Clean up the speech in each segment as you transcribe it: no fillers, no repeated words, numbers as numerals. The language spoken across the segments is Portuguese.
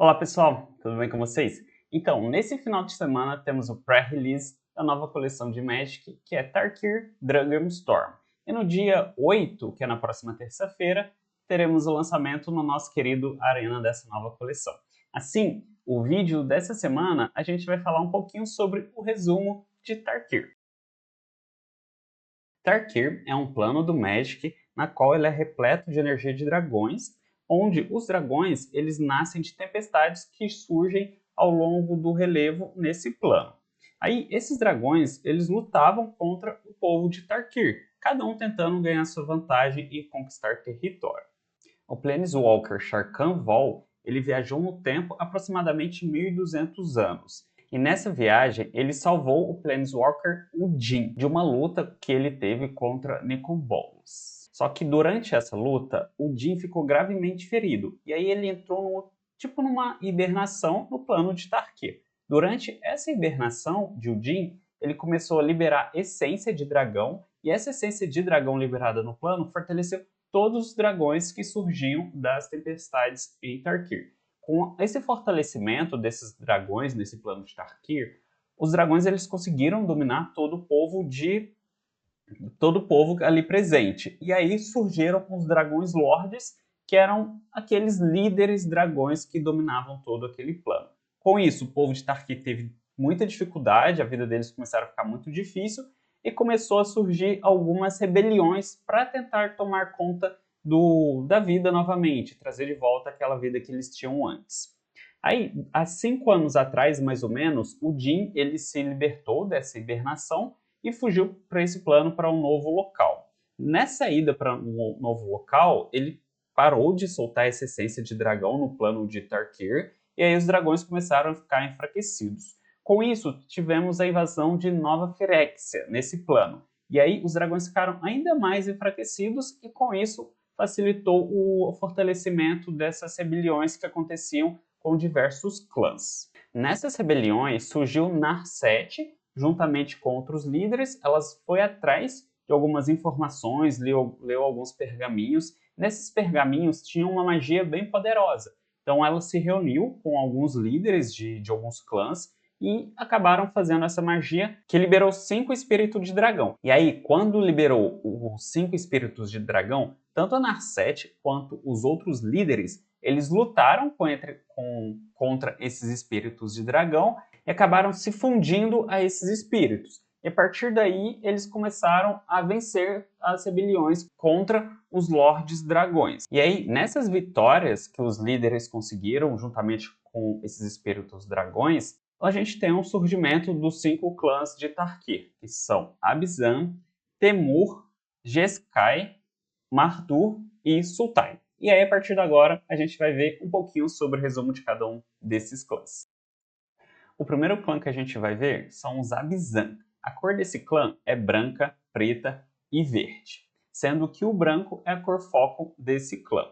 Olá pessoal, tudo bem com vocês? Então, nesse final de semana temos o pré-release da nova coleção de Magic, que é Tarkir Dragonstorm Storm. E no dia 8, que é na próxima terça-feira, teremos o lançamento no nosso querido Arena dessa nova coleção. Assim, o vídeo dessa semana a gente vai falar um pouquinho sobre o resumo de Tarkir. Tarkir é um plano do Magic na qual ele é repleto de energia de dragões, onde os dragões eles nascem de tempestades que surgem ao longo do relevo nesse plano. Aí esses dragões eles lutavam contra o povo de Tarkir, cada um tentando ganhar sua vantagem e conquistar território. O Planeswalker Sharkan Vol ele viajou no tempo aproximadamente 1.200 anos. E nessa viagem, ele salvou o Planeswalker Ujin de uma luta que ele teve contra Nicol Bolas. Só que durante essa luta, o Jin ficou gravemente ferido. E aí ele entrou numa hibernação no plano de Tarkir. Durante essa hibernação de Ujin, ele começou a liberar essência de dragão. E essa essência de dragão liberada no plano fortaleceu todos os dragões que surgiam das tempestades em Tarkir. Com esse fortalecimento desses dragões nesse plano de Tarkir, os dragões eles conseguiram dominar todo o povo ali presente. E aí surgiram os dragões lordes, que eram aqueles líderes dragões que dominavam todo aquele plano. Com isso, o povo de Tarkir teve muita dificuldade, a vida deles começaram a ficar muito difícil e começou a surgir algumas rebeliões para tentar tomar conta da vida novamente, trazer de volta aquela vida que eles tinham antes. Aí, há 5 anos atrás, mais ou menos, o Jin ele se libertou dessa hibernação e fugiu para esse plano para um novo local. Nessa ida para um novo local, ele parou de soltar essa essência de dragão no plano de Tarkir, e aí os dragões começaram a ficar enfraquecidos. Com isso, tivemos a invasão de Nova Phyrexia nesse plano. E aí os dragões ficaram ainda mais enfraquecidos e com isso facilitou o fortalecimento dessas rebeliões que aconteciam com diversos clãs. Nessas rebeliões surgiu Narset, juntamente com outros líderes, elas foi atrás de algumas informações, leu alguns pergaminhos. Nesses pergaminhos tinha uma magia bem poderosa. Então ela se reuniu com alguns líderes de alguns clãs e acabaram fazendo essa magia que liberou 5 espíritos de dragão. E aí, quando liberou os 5 espíritos de dragão, tanto a Narset quanto os outros líderes, eles lutaram contra esses espíritos de dragão e acabaram se fundindo a esses espíritos. E a partir daí, eles começaram a vencer as rebeliões contra os Lordes Dragões. E aí, nessas vitórias que os líderes conseguiram, juntamente com esses espíritos dragões, a gente tem um surgimento dos 5 clãs de Tarkir, que são Abzan, Temur, Jeskai, Mardur e Sultai. E aí, a partir de agora, a gente vai ver um pouquinho sobre o resumo de cada um desses clãs. O primeiro clã que a gente vai ver são os Abzan. A cor desse clã é branca, preta e verde, sendo que o branco é a cor foco desse clã.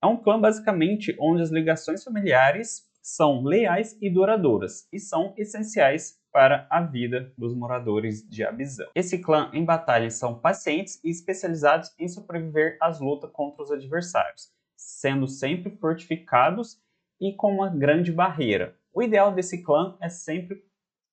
É um clã basicamente onde as ligações familiares são leais e duradouras e são essenciais para a vida dos moradores de Abzan. Esse clã em batalha são pacientes e especializados em sobreviver às lutas contra os adversários, sendo sempre fortificados e com uma grande barreira. O ideal desse clã é sempre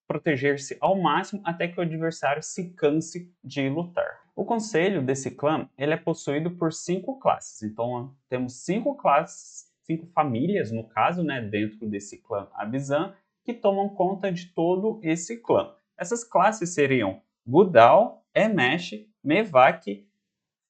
proteger-se ao máximo até que o adversário se canse de lutar. O conselho desse clã ele é possuído por 5 classes, então temos 5 classes, 5 famílias no caso, né, dentro desse clã Abzan, que tomam conta de todo esse clã. Essas classes seriam Gudal, Emesh, Mevak,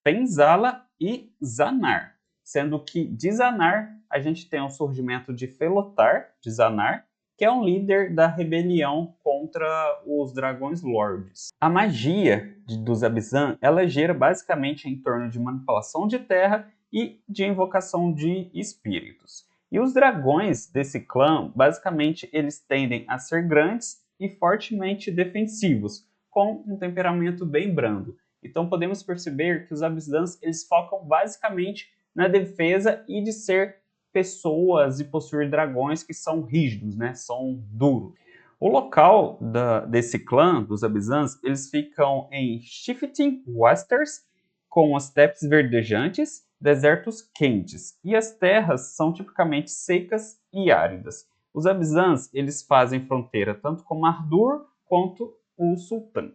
Penzala e Zanar, sendo que de Zanar a gente tem o surgimento de Felotar, de Zanar, que é um líder da rebelião contra os Dragões Lordes. A magia dos Abzan, ela gira basicamente em torno de manipulação de terra e de invocação de espíritos. E os dragões desse clã, basicamente, eles tendem a ser grandes e fortemente defensivos, com um temperamento bem brando. Então podemos perceber que os Abzans, eles focam basicamente na defesa e de ser pessoas e possuir dragões que são rígidos, né? São duros. O local desse clã, dos Abzans, eles ficam em Shifting Westers com as estepes verdejantes, desertos quentes, e as terras são tipicamente secas e áridas. Os Abzans, eles fazem fronteira tanto com Mardur quanto o Sultan.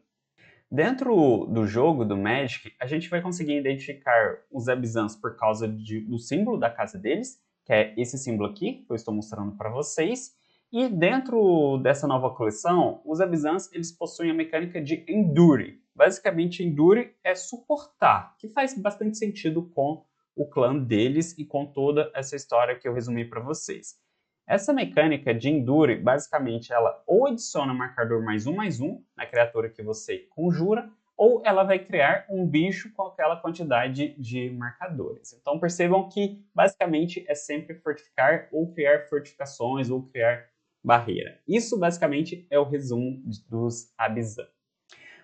Dentro do jogo, do Magic, a gente vai conseguir identificar os Abzans por causa do símbolo da casa deles, que é esse símbolo aqui, que eu estou mostrando para vocês. E dentro dessa nova coleção, os Abzans eles possuem a mecânica de Endure. Basicamente, Endure é suportar, que faz bastante sentido com o clã deles e com toda essa história que eu resumi para vocês. Essa mecânica de Endure, basicamente, ela ou adiciona marcador +1/+1 na criatura que você conjura, ou ela vai criar um bicho com aquela quantidade de marcadores. Então percebam que, basicamente, é sempre fortificar ou criar fortificações ou criar barreira. Isso, basicamente, é o resumo dos Abzan.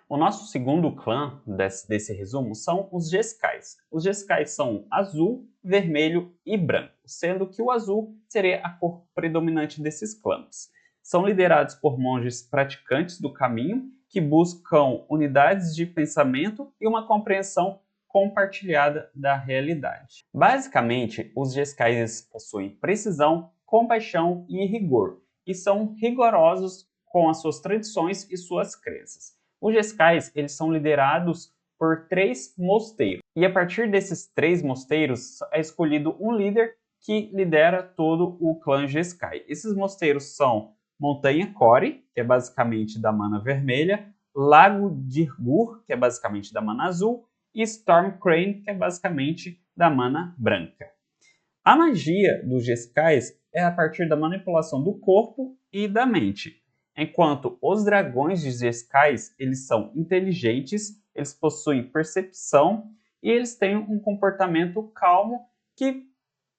O nosso segundo clã desse resumo são os Jeskais. Os Jeskais são azul, vermelho e branco, sendo que o azul seria a cor predominante desses clãs. São liderados por monges praticantes do caminho que buscam unidades de pensamento e uma compreensão compartilhada da realidade. Basicamente, os Jeskais possuem precisão, compaixão e rigor, e são rigorosos com as suas tradições e suas crenças. Os Jeskais, eles são liderados por 3 mosteiros. E a partir desses 3 mosteiros é escolhido um líder que lidera todo o clã Jeskai. Esses mosteiros são Montanha Core, que é basicamente da mana vermelha, Lago Dirgur, que é basicamente da mana azul, e Storm Crane, que é basicamente da mana branca. A magia dos Jeskais é a partir da manipulação do corpo e da mente. Enquanto os dragões de Jeskais, eles são inteligentes, eles possuem percepção e eles têm um comportamento calmo que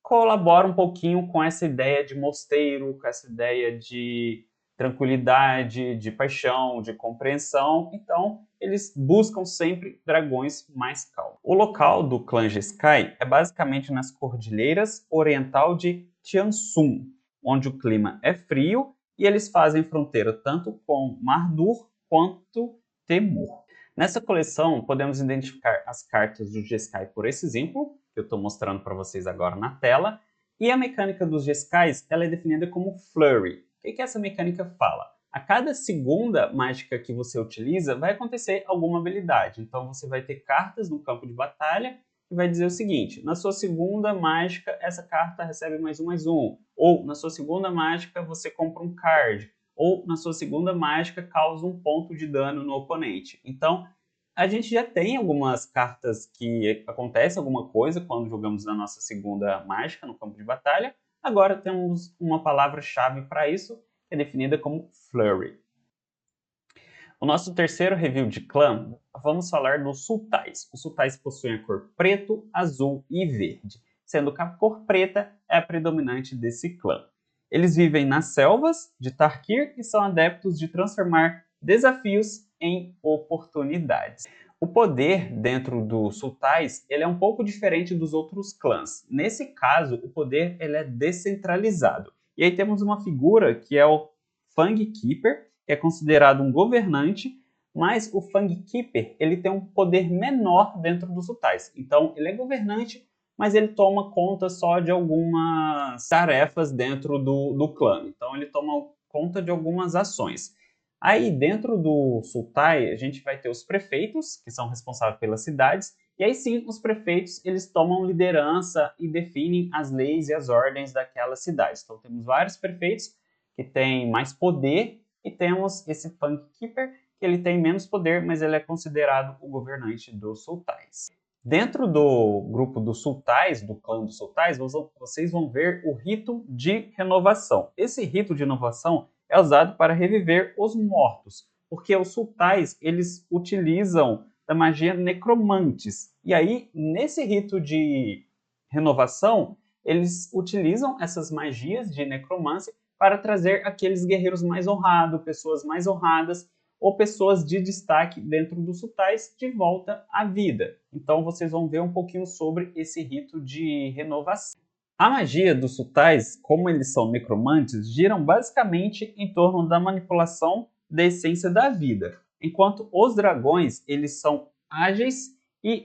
colabora um pouquinho com essa ideia de mosteiro, com essa ideia de tranquilidade, de paixão, de compreensão. Então, eles buscam sempre dragões mais calmos. O local do clã Jeskai é basicamente nas cordilheiras oriental de Tiansum, onde o clima é frio e eles fazem fronteira tanto com Mardur quanto Temur. Nessa coleção, podemos identificar as cartas do Jeskai por esse exemplo, que eu estou mostrando para vocês agora na tela, e a mecânica dos Jeskais ela é definida como Flurry. O que essa mecânica fala? A cada segunda mágica que você utiliza, vai acontecer alguma habilidade. Então você vai ter cartas no campo de batalha que vai dizer o seguinte: na sua segunda mágica, essa carta recebe +1/+1. Ou na sua segunda mágica, você compra um card. Ou na sua segunda mágica, causa um ponto de dano no oponente. Então, a gente já tem algumas cartas que acontece alguma coisa quando jogamos na nossa segunda mágica no campo de batalha. Agora temos uma palavra-chave para isso, que é definida como Flurry. O nosso terceiro review de clã, vamos falar dos Sultais. Os Sultais possuem a cor preto, azul e verde, sendo que a cor preta é a predominante desse clã. Eles vivem nas selvas de Tarkir e são adeptos de transformar desafios em oportunidades. O poder dentro dos Sultais ele é um pouco diferente dos outros clãs. Nesse caso, o poder ele é descentralizado. E aí temos uma figura que é o Fang Keeper, que é considerado um governante, mas o Fang Keeper ele tem um poder menor dentro dos Sultais. Então, ele é governante, mas ele toma conta só de algumas tarefas dentro do clã. Então, ele toma conta de algumas ações. Aí, dentro do Sultai, a gente vai ter os prefeitos, que são responsáveis pelas cidades, e aí sim, os prefeitos, eles tomam liderança e definem as leis e as ordens daquelas cidades. Então, temos vários prefeitos que têm mais poder, e temos esse Fang Keeper, que ele tem menos poder, mas ele é considerado o governante dos Sultais. Dentro do grupo dos Sultais, do clã dos Sultais, vocês vão ver o rito de renovação. Esse rito de renovação é usado para reviver os mortos, porque os Sultais, eles utilizam da magia necromantes. E aí, nesse rito de renovação, eles utilizam essas magias de necromância para trazer aqueles guerreiros mais honrados, pessoas mais honradas, ou pessoas de destaque dentro dos Sultais de volta à vida. Então vocês vão ver um pouquinho sobre esse rito de renovação. A magia dos Sultais, como eles são necromantes, giram basicamente em torno da manipulação da essência da vida, enquanto os dragões eles são ágeis e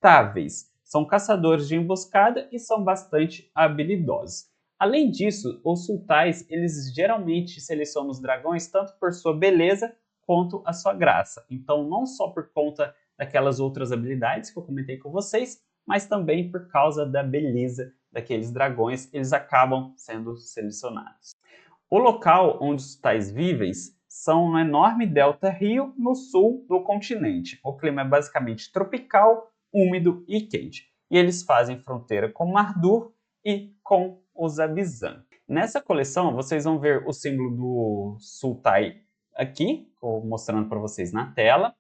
adaptáveis. São caçadores de emboscada e são bastante habilidosos. Além disso, os sultais, eles geralmente selecionam os dragões tanto por sua beleza quanto a sua graça. Então, não só por conta daquelas outras habilidades que eu comentei com vocês, mas também por causa da beleza daqueles dragões, eles acabam sendo selecionados. O local onde os sultais vivem são no enorme delta rio no sul do continente. O clima é basicamente tropical, úmido e quente. E eles fazem fronteira com Mardur e com os Abizan. Nessa coleção, vocês vão ver o símbolo do sultai aqui, mostrando para vocês na tela.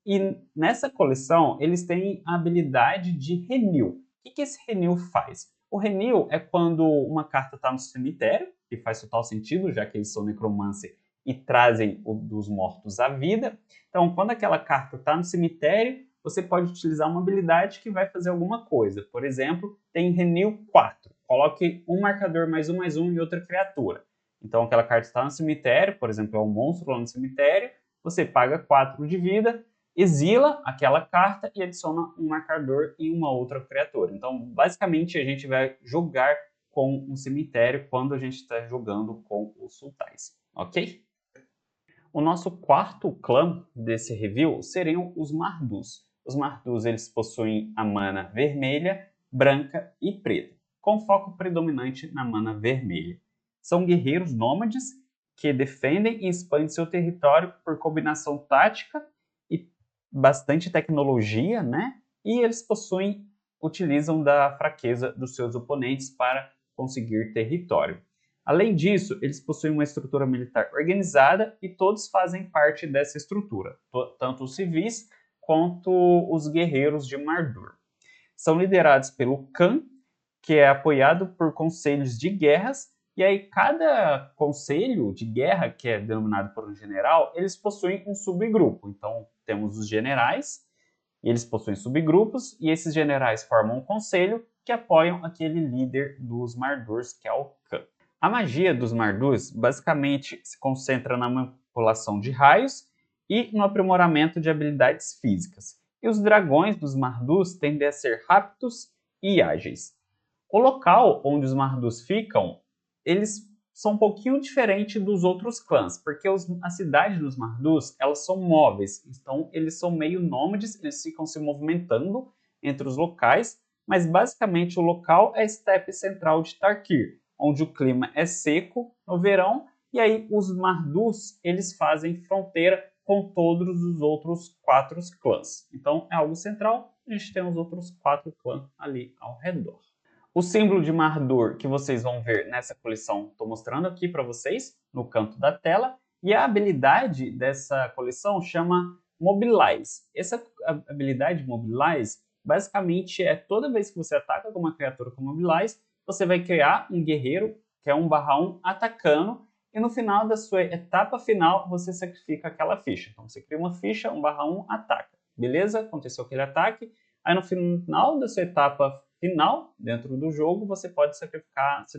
E nessa coleção, eles têm a habilidade de Renew. O que esse Renew faz? O Renew é quando uma carta está no cemitério, que faz total sentido, já que eles são necromancer e trazem dos mortos à vida. Então, quando aquela carta está no cemitério, você pode utilizar uma habilidade que vai fazer alguma coisa. Por exemplo, tem Renew 4. Coloque um marcador mais um em outra criatura. Então, aquela carta está no cemitério, por exemplo, é um monstro lá no cemitério, você paga 4 de vida, exila aquela carta e adiciona um marcador em uma outra criatura. Então, basicamente, a gente vai jogar com um cemitério quando a gente está jogando com os sultais, ok? O nosso quarto clã desse review seriam os Mardus. Os Mardus, eles possuem a mana vermelha, branca e preta, com foco predominante na mana vermelha. São guerreiros nômades que defendem e expandem seu território por combinação tática e bastante tecnologia, né? E eles utilizam da fraqueza dos seus oponentes para conseguir território. Além disso, eles possuem uma estrutura militar organizada e todos fazem parte dessa estrutura, tanto os civis quanto os guerreiros de Mardur. São liderados pelo Khan, que é apoiado por conselhos de guerras, e aí cada conselho de guerra, que é denominado por um general, eles possuem um subgrupo. Então, temos os generais, eles possuem subgrupos, e esses generais formam um conselho que apoiam aquele líder dos Mardurs, que é o Khan. A magia dos Mardus basicamente se concentra na manipulação de raios e no aprimoramento de habilidades físicas. E os dragões dos Mardus tendem a ser rápidos e ágeis. O local onde os Mardus ficam, eles são um pouquinho diferente dos outros clãs, porque as cidades dos Mardus, elas são móveis, então eles são meio nômades, eles ficam se movimentando entre os locais, mas basicamente o local é a estepe central de Tarkir, onde o clima é seco no verão, e aí os Mardus, eles fazem fronteira com todos os outros 4 clãs. Então é algo central, a gente tem os outros 4 clãs ali ao redor. O símbolo de Mardur que vocês vão ver nessa coleção, estou mostrando aqui para vocês, no canto da tela, e a habilidade dessa coleção chama Mobilize. Essa habilidade Mobilize, basicamente, é toda vez que você ataca alguma criatura com Mobilize, você vai criar um guerreiro, que é 1/1, atacando, e no final da sua etapa final, você sacrifica aquela ficha. Então, você cria uma ficha, 1/1, ataca. Beleza? Aconteceu aquele ataque. Aí, no final da sua etapa final, dentro do jogo, você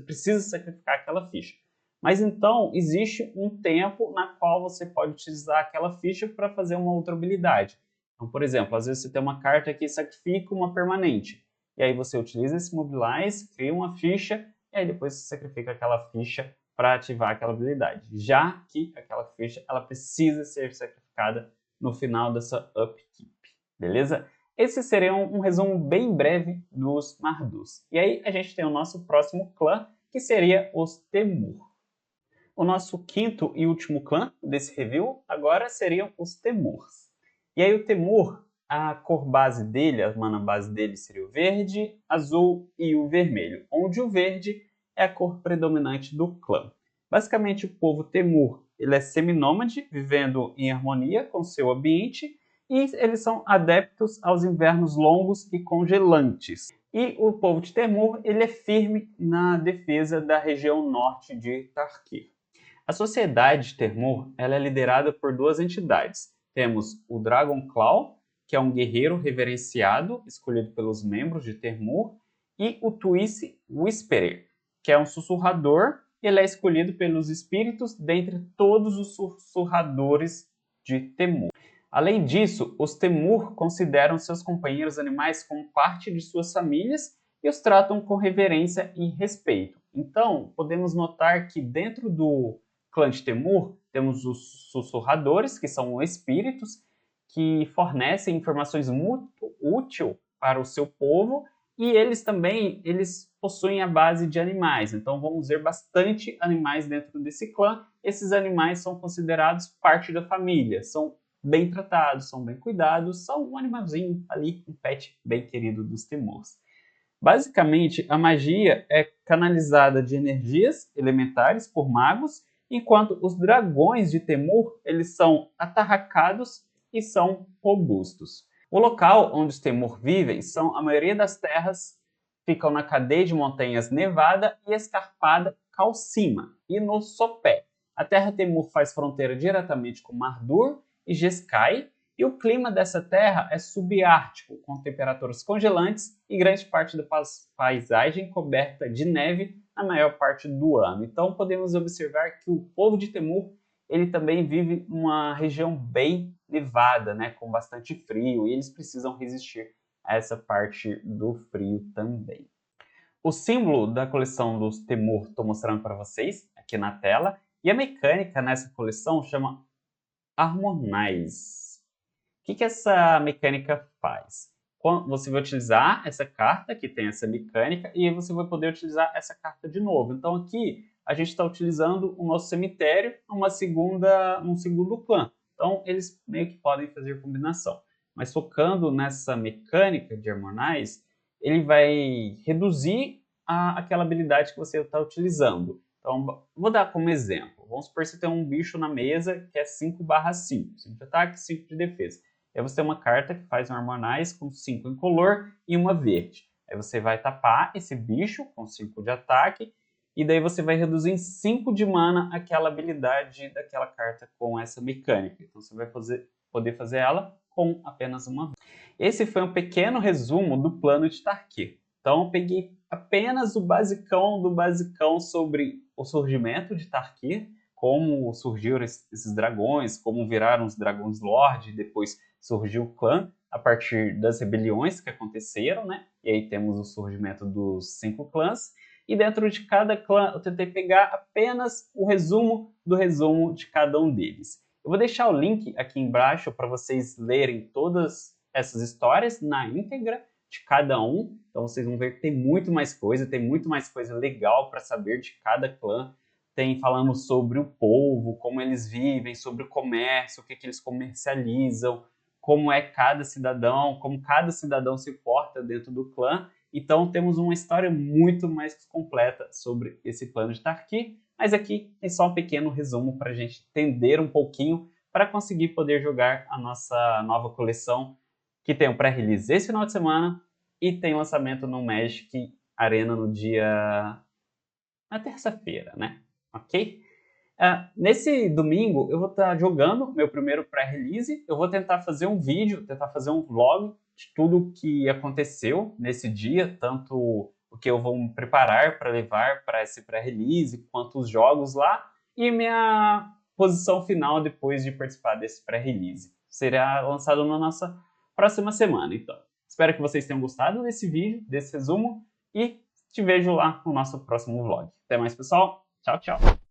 precisa sacrificar aquela ficha. Mas então, existe um tempo na qual você pode utilizar aquela ficha para fazer uma outra habilidade. Então, por exemplo, às vezes você tem uma carta que sacrifica uma permanente. E aí você utiliza esse Mobilize, cria uma ficha, e aí depois você sacrifica aquela ficha para ativar aquela habilidade. Já que aquela ficha ela precisa ser sacrificada no final dessa upkeep. Beleza? Esse seria um resumo bem breve dos Mardus. E aí a gente tem o nosso próximo clã, que seria os Temur. O nosso quinto e último clã desse review agora seriam os Temurs. E aí o Temur, a cor base dele, a mana base dele seria o verde, azul e o vermelho, onde o verde é a cor predominante do clã. Basicamente o povo Temur ele é seminômade, vivendo em harmonia com seu ambiente, e eles são adeptos aos invernos longos e congelantes. E o povo de Temur ele é firme na defesa da região norte de Tarkir. A sociedade de Temur ela é liderada por 2 entidades. Temos o Dragon Claw, que é um guerreiro reverenciado, escolhido pelos membros de Temur, e o Twice Whisperer, que é um sussurrador, e ele é escolhido pelos espíritos dentre todos os sussurradores de Temur. Além disso, os Temur consideram seus companheiros animais como parte de suas famílias e os tratam com reverência e respeito. Então, podemos notar que dentro do clã de Temur, temos os sussurradores, que são espíritos que fornecem informações muito úteis para o seu povo, e eles também possuem a base de animais. Então, vamos ver bastante animais dentro desse clã. Esses animais são considerados parte da família, são bem tratados, são bem cuidados, são um animalzinho ali, um pet bem querido dos Temurs. Basicamente, a magia é canalizada de energias elementares por magos, enquanto os dragões de Temur, eles são atarracados e são robustos. O local onde os Temur vivem a maioria das terras ficam na cadeia de montanhas nevada e escarpada Calcima e no sopé. A terra Temur faz fronteira diretamente com Mardur e Jeskai, e o clima dessa terra é subártico, com temperaturas congelantes e grande parte da paisagem coberta de neve a maior parte do ano. Então podemos observar que o povo de Temur ele também vive numa região bem nevada, né, com bastante frio, e eles precisam resistir a essa parte do frio também. O símbolo da coleção dos Temur estou mostrando para vocês aqui na tela, e a mecânica nessa coleção chama Harmonize. O que essa mecânica faz? Você vai utilizar essa carta, que tem essa mecânica, e aí você vai poder utilizar essa carta de novo. Então aqui a gente está utilizando o nosso cemitério num segundo clã. Então eles meio que podem fazer combinação. Mas focando nessa mecânica de Harmonize, ele vai reduzir aquela habilidade que você está utilizando. Então, vou dar como exemplo. Vamos supor que você tem um bicho na mesa que é 5/5. 5 de ataque, 5 de defesa. Aí você tem uma carta que faz um Harmonize com 5 em color e uma verde. Aí você vai tapar esse bicho com 5 de ataque, e daí você vai reduzir em 5 de mana aquela habilidade daquela carta com essa mecânica. Então você vai poder fazer ela com apenas uma vez. Esse foi um pequeno resumo do plano de Tarkir. Então eu peguei apenas o basicão do basicão sobre o surgimento de Tarkir, como surgiram esses dragões, como viraram os dragões Lorde, depois surgiu o clã a partir das rebeliões que aconteceram, né? E aí temos o surgimento dos 5 clãs. E dentro de cada clã eu tentei pegar apenas o resumo do resumo de cada um deles. Eu vou deixar o link aqui embaixo para vocês lerem todas essas histórias na íntegra de cada um. Então vocês vão ver que tem muito mais coisa legal para saber de cada clã. Tem falando sobre o povo, como eles vivem, sobre o comércio, o que eles comercializam, como é cada cidadão, como cada cidadão se porta dentro do clã. Então temos uma história muito mais completa sobre esse plano de Tarkir, mas aqui tem só um pequeno resumo para a gente entender um pouquinho para conseguir poder jogar a nossa nova coleção, que tem um pré-release esse final de semana e tem lançamento no Magic Arena na terça-feira, né? Ok? Nesse domingo eu vou estar jogando meu primeiro pré-release. Eu vou tentar fazer um vídeo, tentar fazer um vlog de tudo o que aconteceu nesse dia, tanto o que eu vou me preparar para levar para esse pré-release, quanto os jogos lá, e minha posição final depois de participar desse pré-release. Será lançado na nossa próxima semana, então. Espero que vocês tenham gostado desse vídeo, desse resumo, e te vejo lá no nosso próximo vlog. Até mais, pessoal. Tchau, tchau.